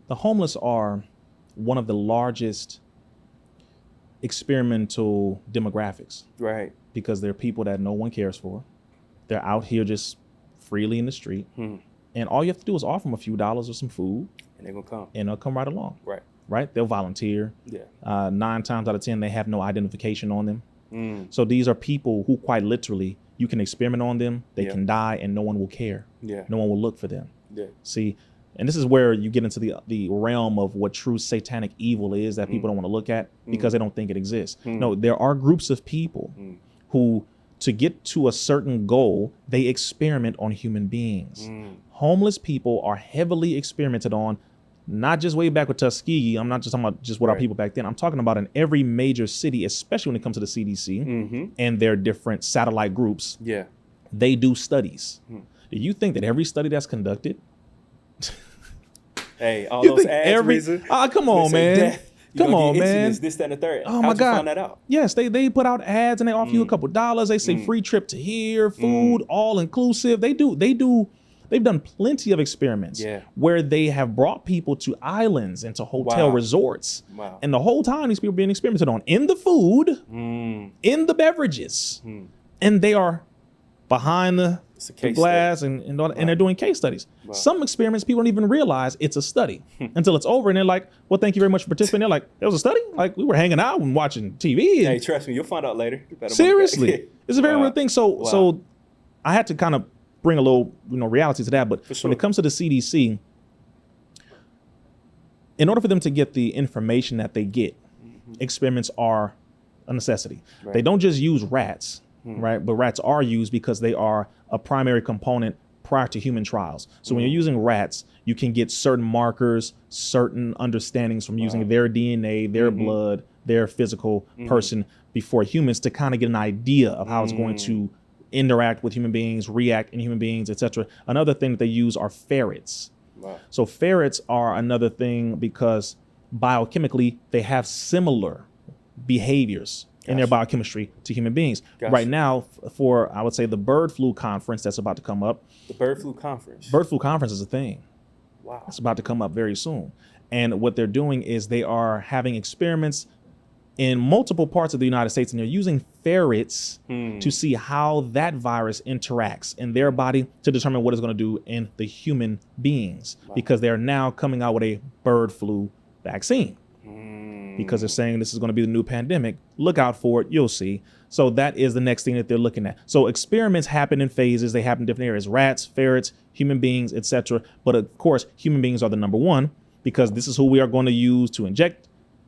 The homeless are one of the largest experimental demographics. Right. Because they're people that no one cares for. They're out here just freely in the street. And all you have to do is offer them a few dollars or some food. And they're going to come. And they'll come right along. Right. Right? They'll volunteer. Yeah. 9 times out of 10, they have no identification on them. So these are people who quite literally, you can experiment on them. They can die and no one will care. Yeah. No one will look for them. Yeah. See, and this is where you get into the realm of what true satanic evil is that people don't want to look at because they don't think it exists. No, there are groups of people who, to get to a certain goal, they experiment on human beings. Homeless people are heavily experimented on, not just way back with Tuskegee. I'm not just talking about just what our people back then. I'm talking about in every major city, especially when it comes to the CDC and their different satellite groups. Yeah. They do studies. Do you think that every study that's conducted? Hey, all those ads, come on, man. Come on, man. This, that, and the third. Oh, my God. How'd you find that out? Yes, they put out ads and they offer you a couple dollars. They say free trip to here, food, all inclusive. They've done plenty of experiments where they have brought people to islands and to hotel resorts. Wow. And the whole time these people are being experimented on in the food, in the beverages. And they are behind the glass and they're doing case studies. Wow. Some experiments people don't even realize it's a study until it's over and they're like, well, thank you very much for participating. They're like, it was a study? Like we were hanging out and watching TV. Hey, trust me, you'll find out later. Seriously. It's a very real thing. So I had to kind of bring a little reality to that. But when it comes to the CDC, in order for them to get the information that they get, experiments are a necessity. Right. They don't just use rats. Right. But rats are used because they are a primary component prior to human trials. So when you're using rats, you can get certain markers, certain understandings from using their DNA, their blood, their physical person before humans to kind of get an idea of how it's going to interact with human beings, react in human beings, etc. Another thing that they use are ferrets. Wow. So ferrets are another thing because biochemically they have similar behaviors in their biochemistry to human beings. Right now, for, I would say, the bird flu conference that's about to come up. The bird flu conference? Bird flu conference is a thing. Wow. It's about to come up very soon. And what they're doing is they are having experiments in multiple parts of the United States, and they're using ferrets to see how that virus interacts in their body to determine what it's going to do in the human beings, because they're now coming out with a bird flu vaccine. Because they're saying this is going to be the new pandemic. Look out for it. You'll see. So that is the next thing that they're looking at. So experiments happen in phases. They happen in different areas. Rats, ferrets, human beings, etc. But of course, human beings are the number one because this is who we are going to use to inject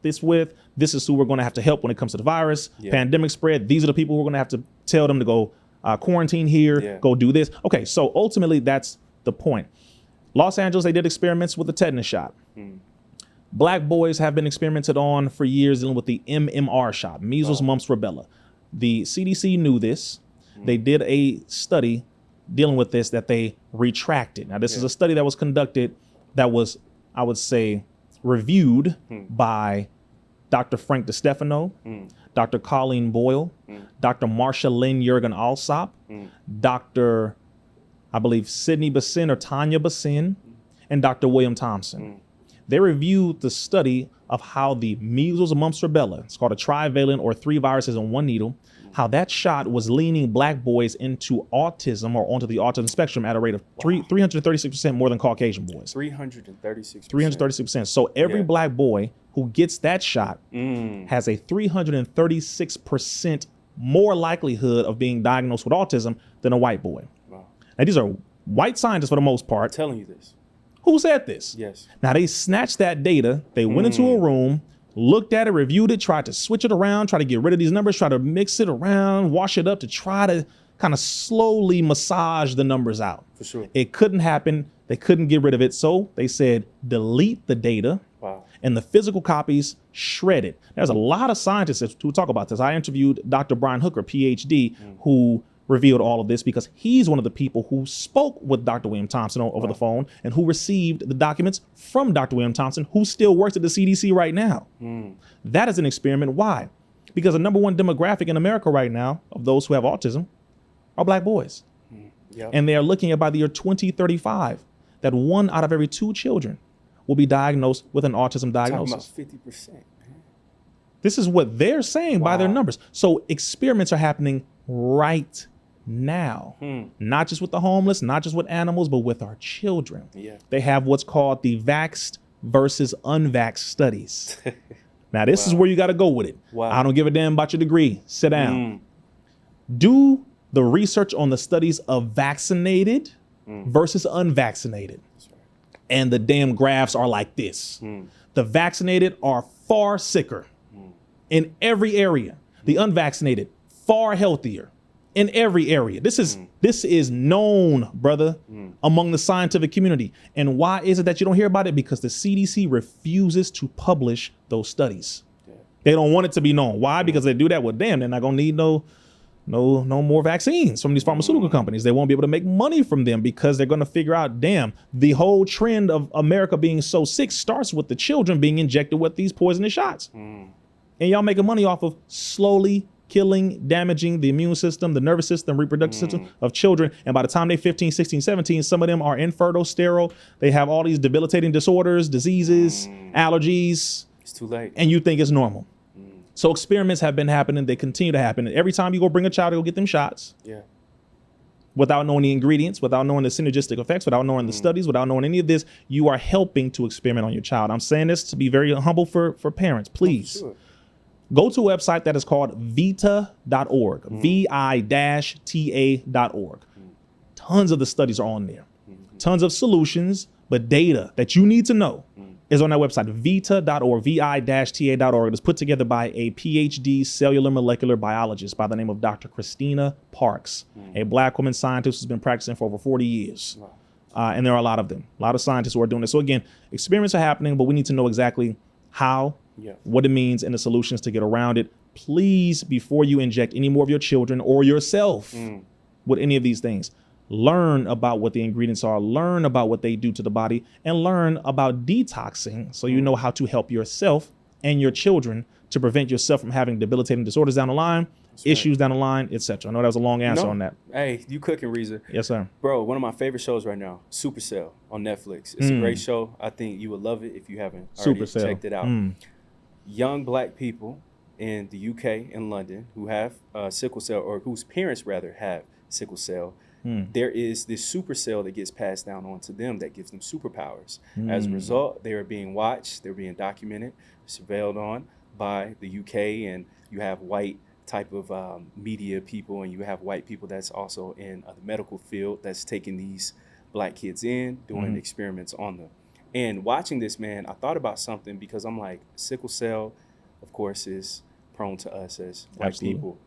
this with. This is who we're going to have to help when it comes to the virus. Pandemic spread. These are the people who are going to have to tell them to go quarantine here, go do this. Okay, so ultimately that's the point. Los Angeles, they did experiments with the tetanus shot. Black boys have been experimented on for years dealing with the MMR shot, measles, mumps, rubella. The CDC knew this. They did a study dealing with this that they retracted. Now, this is a study that was conducted that was, I would say, reviewed by Dr. Frank DeStefano, Dr. Colleen Boyle, Dr. Marsha Lynn Jurgen Alsop, Dr. I believe Sidney Bassin or Tanya Bassin, and Dr. William Thompson. They reviewed the study of how the measles, mumps, rubella, it's called a trivalent or 3 viruses in 1 needle, how that shot was leaning black boys into autism or onto the autism spectrum at a rate of 336% more than Caucasian boys. 336%. 336%. So every black boy who gets that shot has a 336% more likelihood of being diagnosed with autism than a white boy. Wow. Now, these are white scientists for the most part. I'm telling you this. Who said this? Yes. Now, they snatched that data. They went into a room, looked at it, reviewed it, tried to switch it around, try to get rid of these numbers, try to mix it around, wash it up to try to kind of slowly massage the numbers out. For sure. It couldn't happen. They couldn't get rid of it. So they said, delete the data. Wow. And the physical copies shredded. There's a lot of scientists who talk about this. I interviewed Dr. Brian Hooker, PhD, who revealed all of this because he's one of the people who spoke with Dr. William Thompson over the phone and who received the documents from Dr. William Thompson, who still works at the CDC right now. That is an experiment. Why? Because the number one demographic in America right now of those who have autism are black boys. And they are looking at by the year 2035 that 1 out of every 2 children will be diagnosed with an autism Talking diagnosis. about 50%. Man. This is what they're saying by their Wow. numbers. So experiments are happening right now, not just with the homeless, not just with animals, but with our children. Yeah. They have what's called the vaxxed versus unvaxxed studies. Now, this is where you got to go with it. Wow. I don't give a damn about your degree. Sit down. Do the research on the studies of vaccinated versus unvaccinated. That's right. And the damn graphs are like this. The vaccinated are far sicker in every area. The unvaccinated, far healthier in every area. This is known, brother, among the scientific community. And why is it that you don't hear about it? Because the CDC refuses to publish those studies. Yeah. They don't want it to be known. Why? Because they do that. Well, damn, they're not gonna need no more vaccines from these pharmaceutical companies. They won't be able to make money from them because they're going to figure out, damn, the whole trend of America being so sick starts with the children being injected with these poisonous shots. And y'all making money off of slowly killing, damaging the immune system, the nervous system, reproductive system of children. And by the time they're 15, 16, 17, some of them are infertile, sterile. They have all these debilitating disorders, diseases, allergies. It's too late. And you think it's normal. So experiments have been happening. They continue to happen. And every time you go bring a child to go get them shots, Yeah. without knowing the ingredients, without knowing the synergistic effects, without knowing the studies, without knowing any of this, you are helping to experiment on your child. I'm saying this to be very humble for parents. Please Sure. go to a website that is called vita.org, VI-TA.org. Tons of the studies are on there. Tons of solutions, but data that you need to know is on that website, vita.org, VI-TA.org. It's put together by a PhD cellular molecular biologist by the name of Dr. Christina Parks, a black woman scientist who's been practicing for over 40 years. Wow. And there are a lot of them, a lot of scientists who are doing this. So again, experiments are happening, but we need to know exactly how, Yeah. what it means, and the solutions to get around it. Please, before you inject any more of your children or yourself with any of these things, learn about what the ingredients are, learn about what they do to the body, and learn about detoxing so you know how to help yourself and your children to prevent yourself from having debilitating disorders down the line, issues down the line, etc. I know that was a long answer on that. Hey, you cooking, Rizza. Yes, sir. Bro, one of my favorite shows right now, Supercell on Netflix. It's a great show. I think you would love it if you haven't already Supercell. checked it out. Young black people in the UK and London who have sickle cell, or whose parents rather have sickle cell. There is this supercell that gets passed down onto them that gives them superpowers. As a result, they are being watched, they're being documented, surveilled on by the UK, and you have white type of media people, and you have white people that's also in the medical field that's taking these black kids in, doing experiments on them. And watching this, man, I thought about something because I'm like, sickle cell, of course, is prone to us as white people.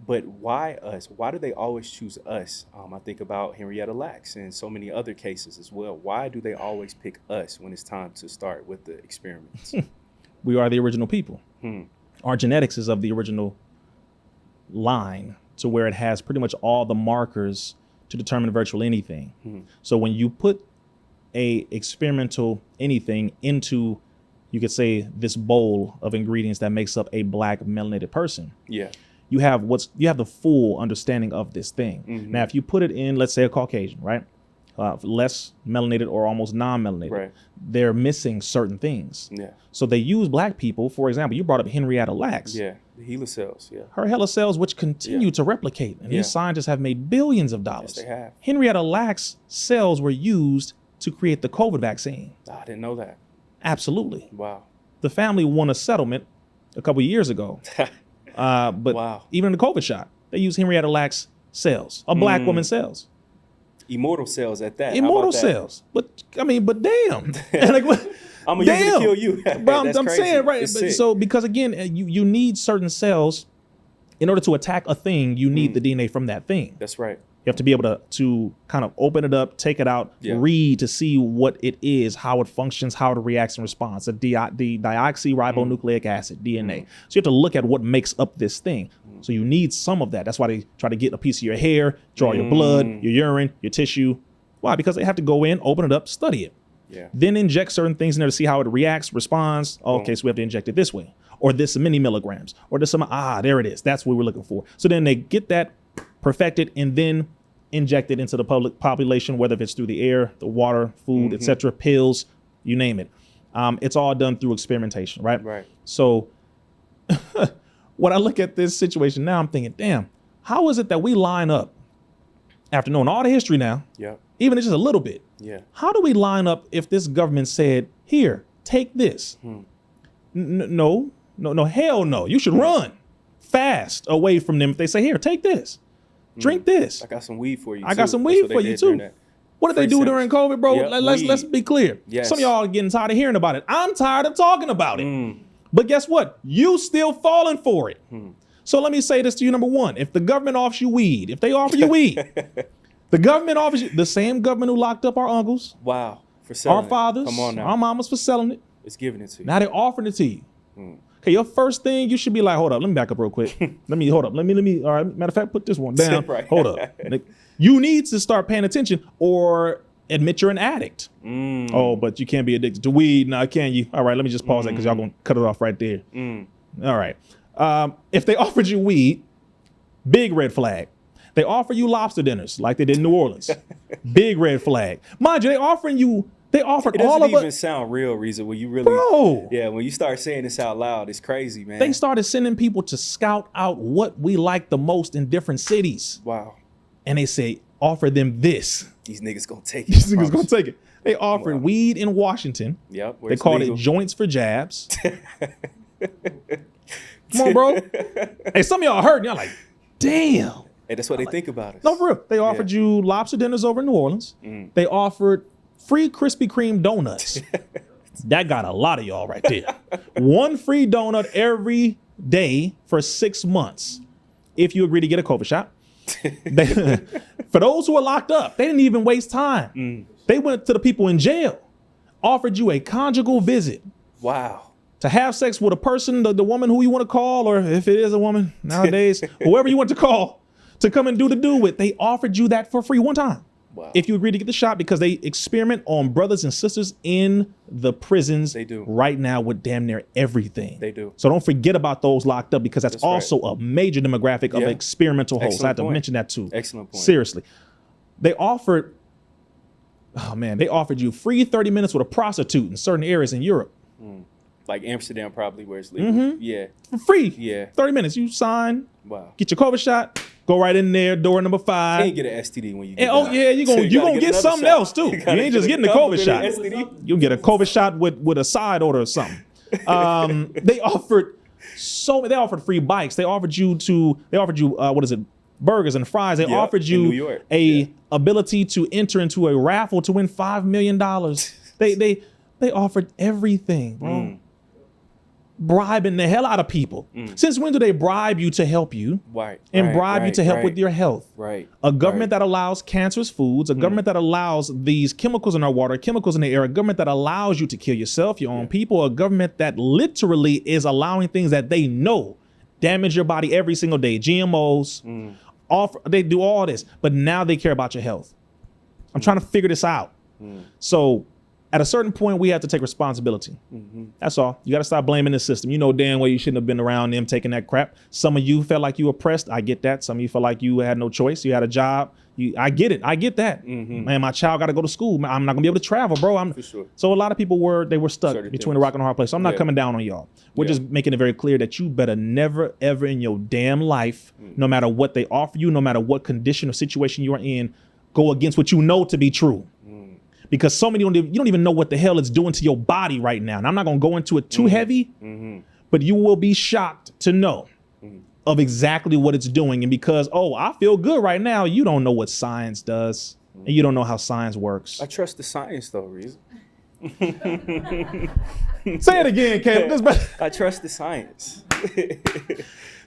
But why us? Why do they always choose us? I think about Henrietta Lacks and so many other cases as well. Why do they always pick us when it's time to start with the experiments? We are the original people. Our genetics is of the original line to where it has pretty much all the markers to determine virtually anything. So when you put a experimental anything into, you could say, this bowl of ingredients that makes up a black melanated person, Yeah. you have the full understanding of this thing. Now, if you put it in, let's say, a Caucasian, right? Less melanated or almost non-melanated, Right. they're missing certain things. Yeah. So they use black people. For example, you brought up Henrietta Lacks. Yeah. The HeLa cells. Yeah. Her HeLa cells, which continue to replicate. And these scientists have made billions of dollars. Yes, they have. Henrietta Lacks cells were used to create the COVID vaccine. I didn't know that. Absolutely. Wow. The family won a settlement a couple of years ago. But Wow. even in the COVID shot, they used Henrietta Lacks cells, a black woman's cells. Immortal cells at that. How Immortal about that? cells. But damn. Like, what? I'm gonna use it to kill you. Bro, That's I'm crazy. saying, right. It's But sick. so because again, you need certain cells in order to attack a thing. You need the DNA from that thing. That's right. You have to be able to kind of open it up, take it out, read to see what it is, how it functions, how it reacts and responds. The deoxyribonucleic acid, DNA. So you have to look at what makes up this thing. So you need some of that. That's why they try to get a piece of your hair, draw your blood, your urine, your tissue. Why? Because they have to go in, open it up, study it. Yeah. Then inject certain things in there to see how it reacts, responds. Okay, so we have to inject it this way, or this many milligrams, or this there it is. That's what we're looking for. So then they get that perfected and then inject it into the public population, whether it's through the air, the water, food, etc., pills, you name it. It's all done through experimentation, right? Right. So when I look at this situation now, I'm thinking, damn, how is it that we line up after knowing all the history now, Yeah. even if it's just a little bit? Yeah. How do we line up if this government said, here, take this? No, hell no. You should run fast away from them if they say, here, take this. Drink this. I got some weed for you. I got some weed for you too. What did they do during COVID, bro? Yep, Let's be clear. Yes. Some of y'all are getting tired of hearing about it. I'm tired of talking about it. But guess what? You still falling for it. So let me say this to you, number one. If the government offers you weed, if they offer you weed, the government offers you, the same government who locked up our uncles, Wow. For selling our fathers, Come on now. our mamas for selling it, It's giving it to you. now they're offering it to you. Okay, your first thing, you should be like, hold up, let me back up real quick. Let me, all right, matter of fact, put this one down. Right. Hold up. You need to start paying attention or admit you're an addict. Oh, but you can't be addicted to weed. Now, can you? All right, let me just pause that because y'all gonna cut it off right there. All right. If they offered you weed, big red flag. They offer you lobster dinners like they did in New Orleans. Big red flag. Mind you, they offered It all doesn't of even it. sound real, Rizza, when you really, Bro. yeah, when you start saying this out loud, it's crazy, man. They started sending people to scout out what we like the most in different cities. Wow. And they say, offer them this. These niggas gonna take it. These niggas gonna take it. They offered weed in Washington. Yep. They called it joints for jabs. Come on, bro. Hey, some of y'all heard, and y'all like, damn. And that's what they think about us. No, for real. They offered you lobster dinners over in New Orleans. They offered free Krispy Kreme donuts. That got a lot of y'all right there. One free donut every day for 6 months. If you agree to get a COVID shot. For those who are locked up, they didn't even waste time. They went to the people in jail, offered you a conjugal visit. Wow. To have sex with a person, the woman who you want to call, or if it is a woman nowadays, whoever you want to call, to come and do the do with. They offered you that for free one time. Wow. If you agree to get the shot, because they experiment on brothers and sisters in the prisons They do. right now with damn near everything. They do. So don't forget about those locked up, because that's That's right. also a major demographic of Yeah. experimental hosts. Excellent I had to point. mention that too. Excellent point. Seriously. They offered you free 30 minutes with a prostitute in certain areas in Europe. Like Amsterdam, probably, where it's legal. Yeah. For free. Yeah. 30 minutes. You sign, Wow. get your COVID shot, go right in there, door number 5. You can't get an STD when you get And, that. you're So gonna you gotta get another something shot. else too. You gotta ain't just get getting the a COVID shot. STD. You'll get a COVID shot with a side order or something. They offered free bikes. They offered you burgers and fries. They Yep, offered in you New York. ability to enter into a raffle to win $5 million. They offered everything, bro. Bribing the hell out of people. Since when do they bribe you to help you? Right. And bribe you to help with your health? Right. A government that allows cancerous foods, a government that allows these chemicals in our water, chemicals in the air, a government that allows you to kill yourself, your own people, a government that literally is allowing things that they know damage your body every single day. GMOs, they do all this, but now they care about your health. I'm trying to figure this out. So at a certain point, we have to take responsibility. That's all. You got to stop blaming the system. You know damn well you shouldn't have been around them taking that crap. Some of you felt like you were oppressed. I get that. Some of you felt like you had no choice. You had a job. I get it. I get that. Man, my child got to go to school. Man, I'm not gonna be able to travel, bro. For sure. So a lot of people were stuck Certain between things. a rock and a hard place. So I'm not Yeah. coming down on y'all. We're Yeah. just making it very clear that you better never, ever in your damn life, no matter what they offer you, no matter what condition or situation you are in, go against what you know to be true. Because so many you don't even know what the hell it's doing to your body right now. And I'm not gonna go into it too heavy, but you will be shocked to know of exactly what it's doing. And because, I feel good right now, you don't know what science does, and you don't know how science works. I trust the science, though, Rizza. Say it again, Caleb. I trust the science.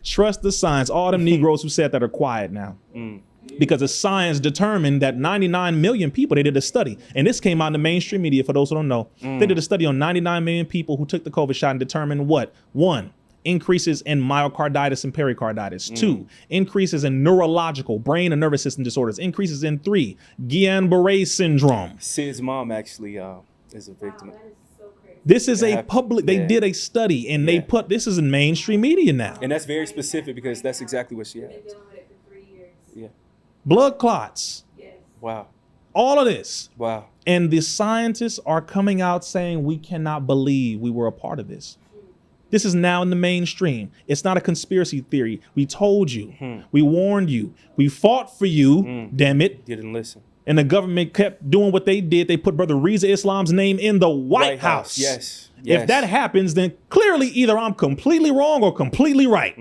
Trust the science. All them Negroes who said that are quiet now. Because the science determined that 99 million people, they did a study. And this came out in the mainstream media for those who don't know. They did a study on 99 million people who took the COVID shot and determined what? 1, increases in myocarditis and pericarditis. 2, increases in neurological, brain and nervous system disorders. Increases in 3, Guillain-Barré syndrome. Sid's mom actually is a victim. That is so crazy. This is a happened. public, they Yeah. did a study and they Yeah. put, this is in mainstream media now. And that's very specific because that's exactly what she Been had. dealing with it for 3 years. Yeah. Blood clots, Yes. Wow. all of this. Wow. And the scientists are coming out saying we cannot believe we were a part of this. This is now in the mainstream. It's not a conspiracy theory. We told you. We warned you. We fought for you. Damn it. Didn't listen. And the government kept doing what they did. They put Brother Rizza Islam's name in the White House. Yes. If that happens, then clearly either I'm completely wrong or completely right.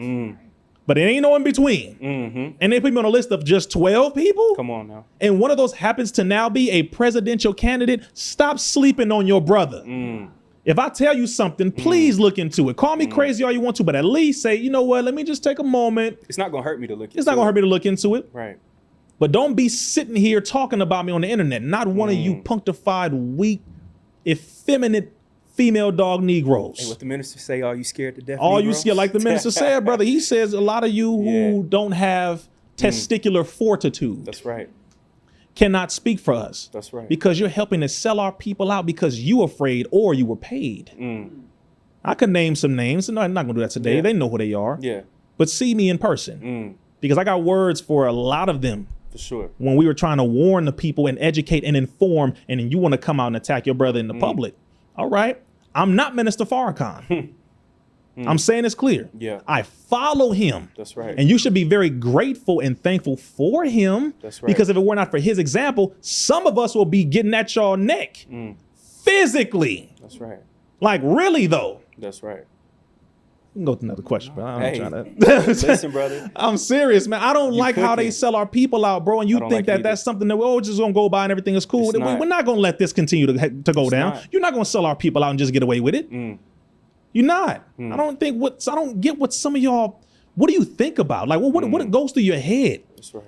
But it ain't no in between. And they put me on a list of just 12 people. Come on now. And one of those happens to now be a presidential candidate. Stop sleeping on your brother. If I tell you something, please look into it. Call me crazy all you want to, but at least say, you know what, let me just take a moment. It's not going to hurt me to look into it. It's not going to hurt me to look into it. Right. But don't be sitting here talking about me on the internet. Not one of you punctified, weak, effeminate female dog Negroes. Hey, what the minister say? Are you scared to death? All Negro? you scared, like the minister said, brother. He says a lot of you who don't have testicular fortitude. That's right. Cannot speak for us. That's right. Because you're helping to sell our people out because you afraid or you were paid. I could name some names. No, I'm not gonna do that today. They know who they are. Yeah. But see me in person. Because I got words for a lot of them. For sure. When we were trying to warn the people and educate and inform, and then you want to come out and attack your brother in the public. All right. I'm not Minister Farrakhan. I'm saying it's clear. Yeah. I follow him. That's right. And you should be very grateful and thankful for him. That's right. Because if it were not for his example, some of us will be getting at y'all neck physically. That's right. Like really though. That's right. We can go to another question, bro. I'm trying to listen, brother. I'm serious, man. I don't like how they sell our people out, bro. And you think that that's something that we're just gonna go by and everything is cool. We're not gonna let this continue to go down. You're not gonna sell our people out and just get away with it. You're not. I don't get what some of y'all. What do you think about? Like, what goes through your head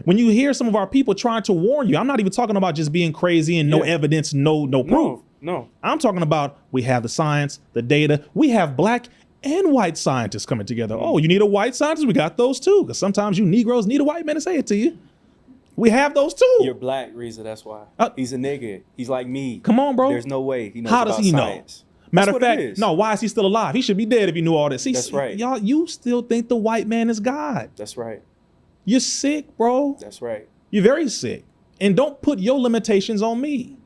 when you hear some of our people trying to warn you? I'm not even talking about just being crazy and no evidence, no proof. No. I'm talking about we have the science, the data. We have black and white scientists coming together. Oh, you need a white scientist? We got those too. Because sometimes you Negroes need a white man to say it to you. We have those too. You're black, Rizza. That's why. He's a nigga. He's like me. Come on, bro. There's no way he knows How does he science. know? Matter of fact, no, why is he still alive? He should be dead if he knew all this. That's right. Y'all, you still think the white man is God. That's right. You're sick, bro. That's right. You're very sick. And don't put your limitations on me.